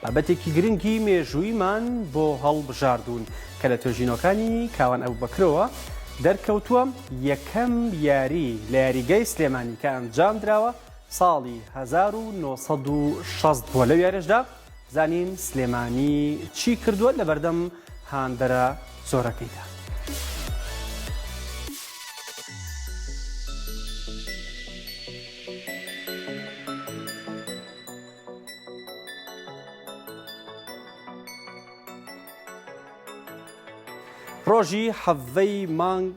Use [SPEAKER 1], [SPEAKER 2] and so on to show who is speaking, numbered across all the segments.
[SPEAKER 1] بابەتێکی گرنگی مێژوویمان بۆ هەڵبژاردوون کە لە توێژینەکانی کاوان ئەبوبەکرەوە دەرکەوتووە یەکەم یاری لە یاریگەی سلێمانی کە ئەنجام درراوە ساڵی 1960 بووە. لەو یاریشدا زانین سلێمانی چی کردووە لە بەردەم هاندەرە زۆرەکەیدا. ڕۆژی حەڤەی مانگ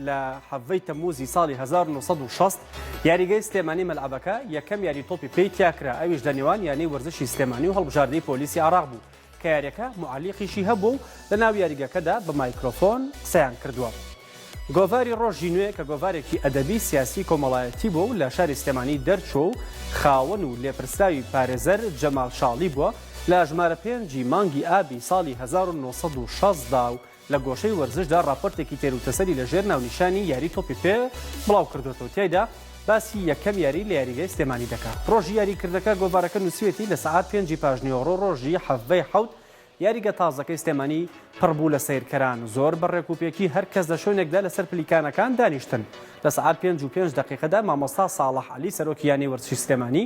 [SPEAKER 1] لە حەڤەی تەمووزی ساڵی 1960 یاریگەی سلێمانی مەلعەبەکە یەکەم یاری تۆپی پێی تیاکرا، ئەویش دەنێوان یانەی وەرزشی سلێمانی و هەڵبژاردنەی پۆلیسی عێراق بوو کە یاریەکە معلیقیشی هەبوو لە ناو یاریگەکەدا بە مایکرۆفۆن قسەیان کردووە. گۆڤاری ڕۆژی نوێ کە گۆڤارێکی ئەدەبی سیاسی کۆمەڵایەتی بوو و لە شاری سلێمانی دەرچوو و خاوەن و لێپرسراوی پارێزەر جەمال شاڵی بووە لە ژمارە 5 مانگی ئابی ساڵی 1960دا و لە گۆشەی وەرزشدا راپۆرتێکی تێروتەسەری لەژێر ناونیشانی یاری تۆپی پێ بڵاو کردوێتەوە. تیایدا باسی یەکەم یاری لە یاریگەی سلێمانی دەکات. ڕۆژی یاریکردەکە گۆڤارەکە نووسوێتی لە سەعات 5 پاژنیۆڕۆ ڕۆژی حەڤەی حەوت یاریگە تازەکەی سلێمانی پڕبوو لە سیرکەران، زۆر بەڕێکوپێکی هەر کەس لە شوێنێکدا لەسەر پلیکانەکان دانیشتن. لە سەعات 5:05 مامۆستا ساڵح عەلی سەرۆکی یانەی وەرزشی سلێمانی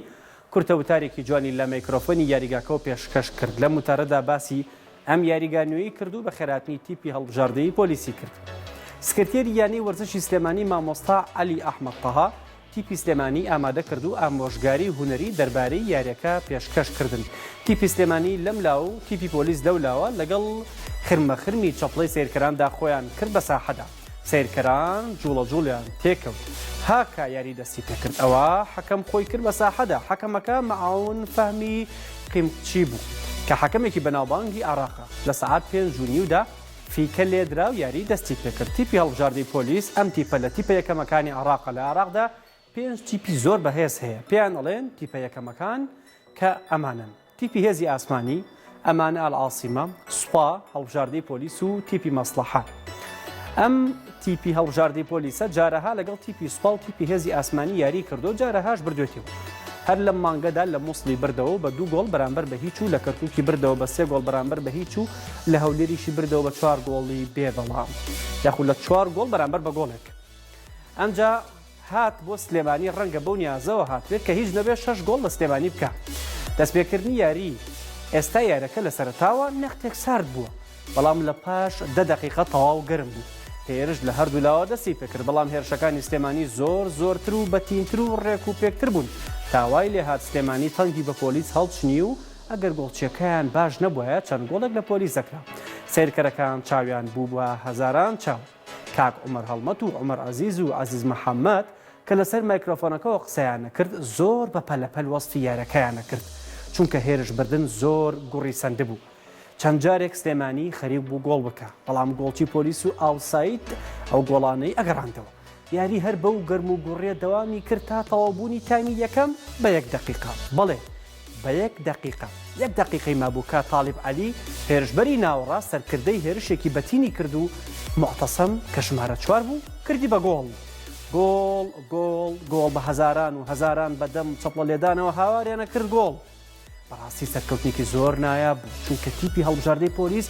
[SPEAKER 1] کورتەوتارێکی جوانی لە میکرۆفۆنی یاریگاکەوە پێشکەش کرد. لە موتارەدا باسی ئەم یاریگانووی کرد و بە خێراتنی تیپی هەڵبژاردنەی پۆلیسی کرد. سکرتێری یانەی وەرزشی سلێمانی مامۆستا عەلی ئەحمەد تەها تیپی سلێمانی ئامادە کرد و ئامۆژگاری هونەری دەربارەی یاریەکە پێشکەشکردن. تیپی سلێمانی لەم لاو و تیپی پۆلیس دەولاوە لەگەڵ خرمەخرمی چەپڵەی سیرکەراندا خۆیان کرد بە ساحەدا. سیرکەران جوڵە جوڵیان تێکەوت هاکە یاری دەستی پێکرد. ئەوە حەکەم خۆی کرد بە ساحەدا. حەکەمەکە مەعاون فەهمی قیمچی بوو کە حەکەمێکی بەناوبانگی عێراقە. لە سەعات 5:09دا فیکە لێدرا و یاری دەستی پێکرد. تیپی هەڵبژاردنەی پۆلیس ئەم تیپە لە تیپە یەکەمەکانی عێراقە. لە عێراقدا 5 تیپی زۆر بەهێز هەیە، پێیان ئەڵێن تیپە یەکەمەکان کە ئەمانن: تیپی هێزی ئاسمانی، ئەمانە ئەلعاسیمە، سوپا هەڵبژاردنەی پۆلیس و تیپی مەسلەحە. ئەم تیپی هەڵبژاردنەی پۆلیسە جارەها لەگەڵ تیپی سوپا و تیپی هێزی ئاسمانی یاری کردو، جارەهاش بردوێتەوە. هەر لەم مانگەدا لە مووسڵی بردەوە بە 2 گۆڵ بەرامبەر بە هیچ و لە کەرکووکی بردەوە بە 3 گۆڵ بەرامبەر بە هیچ و لە هەولێریشی بردەوە بە 4 گۆڵی بێبەڵام یاخود لە 4 گۆڵ بەرامبەر بە گۆڵێک. ئەمجا هات بۆ سلێمانی ڕەنگە بەو نیازەوە هاتوێت کە هیچ نەبێت 6 گۆڵ لە سلێمانی بکە. دەستپێکردنی یاری ئێستا یاریەکە لە سەرتاوە نەختێک سارد بووە، بەڵام لە پاش 10 دقیقە تەواو گەرم بوو. هێرش لە هەردوو لاوە دەستی پێکرد، بەڵام هێرشەکانی سلێمانی زۆرتر و بەتینتر و ڕێک و پێکتر بوون. تاوای لێ هات سلێمانی تەنگی بە پۆلیس هەڵچنی و ئەگەر گۆڵچیەکەیان باش نەبووە چەند گۆڵێک لە پۆلیس دەکرا. سیرکەرەکان چاویان بوو بووە هەزاران چاو. کاک عومەر هەڵمەت و عومەر عەزیز و عەزیز مەحەممەد کە لەسەر مایکرۆفۆنەکەەوە قسەیان نەکرد، زۆر بە پەلەپەل وەسفی یاریەکەیان نەکرد، چونکە هێرش بردن زۆر گوڕی سەندە بوو. چەند جارێک سلێمانی خەریک بوو گۆڵ بکە، بەڵام گۆڵچی پۆلیس و ئاوساید ئەو گۆڵانەی ئەگەڕاندەوە. یاری هەر بەو گەرم و گوڕێ دەوامی کرد تا تەواوبوونی تایمی یەکەم بە 1 دقیقە. بەڵێ بە 1 دقیقە. 1 دقیقەی مابووکە تاالب عەلی هێرشبەری ناوەڕاست سەرکردەی هێرشێکی بەتینی کرد و معتەسەم کە ژمارە 4 بوو کردی بە گۆڵ. گۆڵ بە هەزاران و هەزاران بەدەم چەپڵە لێدانەوە هاواریانە کرد گۆڵ. بەڕاستی سەرکەوتنێکی زۆر نایاب بوو، چونکە تیپی هەڵبژاردنەی پۆلیس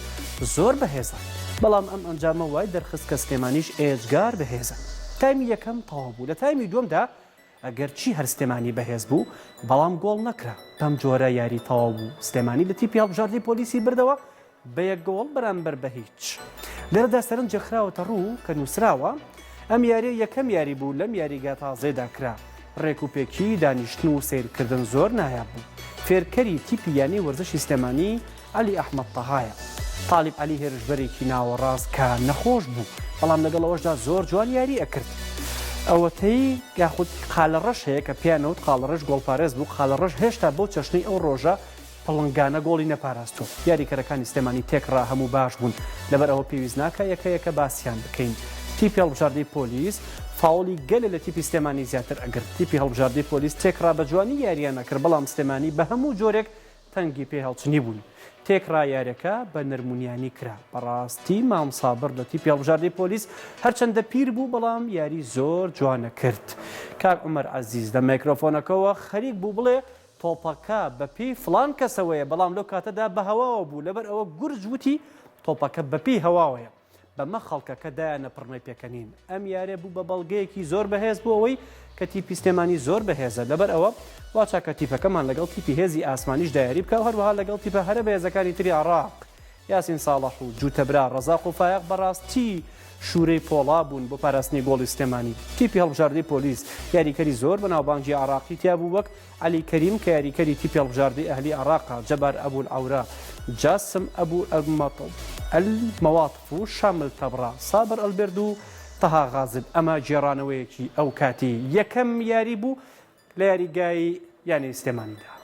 [SPEAKER 1] زۆر بەهێزە، بەڵام ئەم ئەنجامە وای دەرخست کە سلێمانیش ئێجگار بەهێزە. تایمی یەکەم تەواو بوو. لە تایمی دووەمدا ئەگەر چی هەر سلێمانی بەهێز بوو، بەڵام گۆڵ نەکرا. بەم جۆرە یاری تەواو بوو. سلێمانی لە تیپی هەڵبژاردنەی پۆلیسی بردەوە بە 1 گۆڵ بەرامبەر بە هیچ. لێرەدا سەرنجە خراوەتە ڕوو کە نووسراوە ئەم یاری یەکەم یاری بوو لەم یاریگا تازەیدا کرا. ڕێکوپێکی دانیشتن و سیرکردن زۆر نایاب بوو. فێرکەری تیپی یانەی وەرزشی سلێمانی عەلی ئەحمەد تەهایە. تاالب عەلی هێرشبەرێکی ناوەڕاست کە نەخۆش بوو، بەڵام لەگەڵەوەشدا زۆر جوان یاری ئەکرد. ئەوەتەی یاخود قالەڕەش هەیە کە پیانەوت قالەڕەش گۆڵپارێز بوو. قالەڕەش هێشتا بەو چەشنەی ئەو ڕۆژە پڵنگانە گۆڵی نەپاراستوە. یاریکەرەکانی سلێمانی تێکڕا هەموو باش بوون، لەبەر ئەوە پێویست ناکە یەکە باسییان بکەین. تیپی هەڵبژاردنەی پۆلیس فاوڵی گەلە لە تیپی سلێمانی زیاتر ئەگرت. تیپی هەڵبژاردنەی پۆلیس تێکڕا بە جوانی یاریان نەکرد، بەڵام سلێمانی بە هەموو جۆرێک تەنگی پێ هەڵچنی بوون. تێکڕا یاریەکە بە نەرمونیانی کرا. بەڕاستی مام سابر لە تیپی هەڵبژاردنەی پۆلیس هەرچەندە پیر بوو، بەڵام یاری زۆر جوانە کرد. کاک عومەر عەزیز لە مایکرۆفۆنەکەەوە خەریک بوو بڵێ تۆپەکە بەپێی فلان کەسەوەیە بەڵام لەو کاتەدا بە هەواوە بوو لەبەر ئەوە گورج وتی تۆپەکە بەپێی هەواوەیە بەمە خەڵکەکە دایانە پڕنەی پێکەنین ئەم یارێ بوو بە بەڵگەیەکی زۆر بەهێز بوو ئەوەی کە تیپی سلێمانی زۆر بەهێزە لەبەر ئەوە وا چاکە تیپەکەمان لەگەڵ تیپی هێزی ئاسمانیش دایاری بکە و هەروەها لەگەڵ تیپە هەرە بەهێزەکانی تری عێراق یاسین ساڵح و جوتەبرا ڕەزاق و فایق بەڕاستی شوورەی پۆڵا بوون بۆ پاراستنی گۆڵی سلێمانی تیپی هەڵبژاردەی پۆلیس یاریکەری زۆر بەناوبانگی عێراقی تیا بوو وەک عەلی کەریم کە یاریکەری تیپی هەڵبژاردەی ئەهلی عێراقا جەبار ئەبوو العەورا جاسم ئەبوو المەواطف و شامل تەبڕا سابر ئەلبێرد و تەها غازب ئەمە جێڕانەوەیەکی ئەو کاتی یەکەم یاری بوو لە یاریگای یانی سلێمانیدا.